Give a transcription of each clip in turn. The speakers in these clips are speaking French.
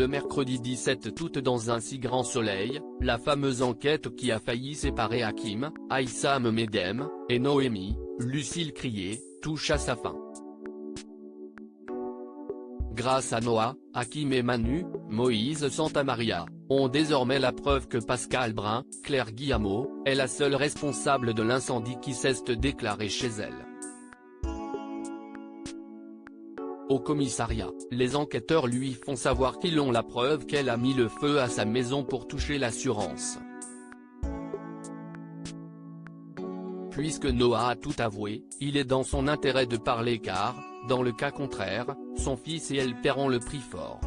Le mercredi 17 août dans un si grand soleil, la fameuse enquête qui a failli séparer Hakim, Aïssam Medem, et Noémie, Lucille Crié, touche à sa fin. Grâce à Noah, Hakim et Manu, Moïse Santamaria, ont désormais la preuve que Pascal Brun, Claire Guillemot, est la seule responsable de l'incendie qui s'est déclaré chez elle. Au commissariat, les enquêteurs lui font savoir qu'ils ont la preuve qu'elle a mis le feu à sa maison pour toucher l'assurance. Puisque Noah a tout avoué, il est dans son intérêt de parler car, dans le cas contraire, son fils et elle paieront le prix fort.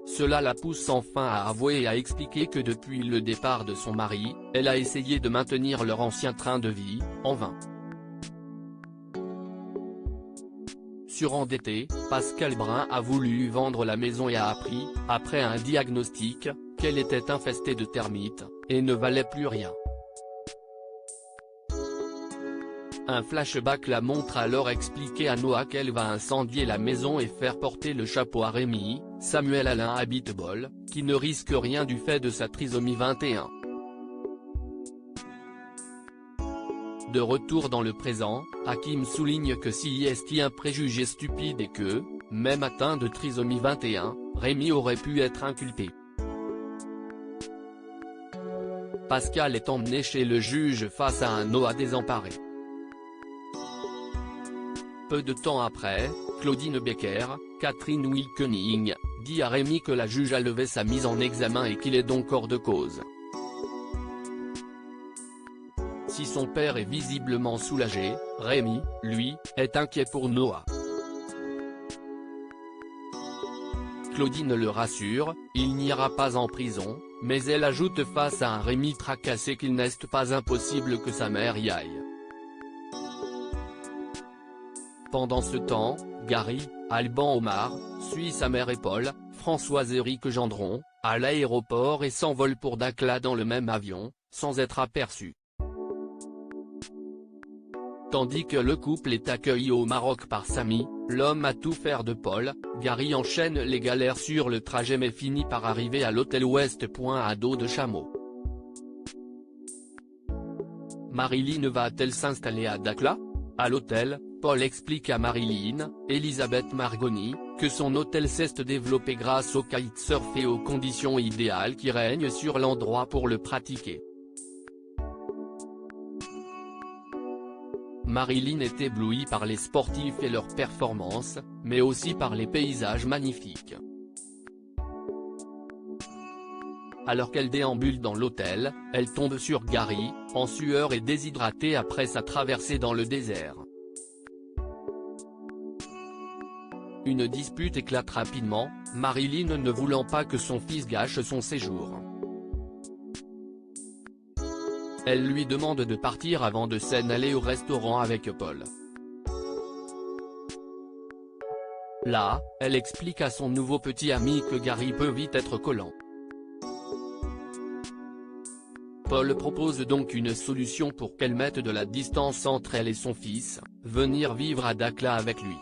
Cela la pousse enfin à avouer et à expliquer que depuis le départ de son mari, elle a essayé de maintenir leur ancien train de vie, en vain. Surendettée, Pascal Brun a voulu vendre la maison et a appris, après un diagnostic, qu'elle était infestée de termites, et ne valait plus rien. Un flashback la montre alors expliquer à Noah qu'elle va incendier la maison et faire porter le chapeau à Rémi, Samuel Alain Abitbol, qui ne risque rien du fait de sa trisomie 21. De retour dans le présent, Hakim souligne que s'il est un préjugé stupide et que, même atteint de trisomie 21, Rémi aurait pu être inculpé. Pascal est emmené chez le juge face à un Noah désemparé. Peu de temps après, Claudine Becker, Catherine Wilkening, dit à Rémi que la juge a levé sa mise en examen et qu'il est donc hors de cause. Si son père est visiblement soulagé, Rémi, lui, est inquiet pour Noah. Claudine le rassure, il n'ira pas en prison, mais elle ajoute face à un Rémi tracassé qu'il n'est pas impossible que sa mère y aille. Pendant ce temps, Gary, Alban Omar, suit sa mère et Paul, Françoise-Éric Gendron, à l'aéroport et s'envole pour Dakhla dans le même avion, sans être aperçu. Tandis que le couple est accueilli au Maroc par Samy, l'homme à tout faire de Paul, Gary enchaîne les galères sur le trajet mais finit par arriver à l'hôtel West Point à dos de chameau. Marilyn va-t-elle s'installer à Dakhla? À l'hôtel, Paul explique à Marilyn, Elisabeth Margoni, que son hôtel s'est développé grâce au kitesurf et aux conditions idéales qui règnent sur l'endroit pour le pratiquer. Marilyn est éblouie par les sportifs et leurs performances, mais aussi par les paysages magnifiques. Alors qu'elle déambule dans l'hôtel, elle tombe sur Gary, en sueur et déshydraté après sa traversée dans le désert. Une dispute éclate rapidement, Marilyn ne voulant pas que son fils gâche son séjour. Elle lui demande de partir avant de s'en aller au restaurant avec Paul. Là, elle explique à son nouveau petit ami que Gary peut vite être collant. Paul propose donc une solution pour qu'elle mette de la distance entre elle et son fils, venir vivre à Dakhla avec lui.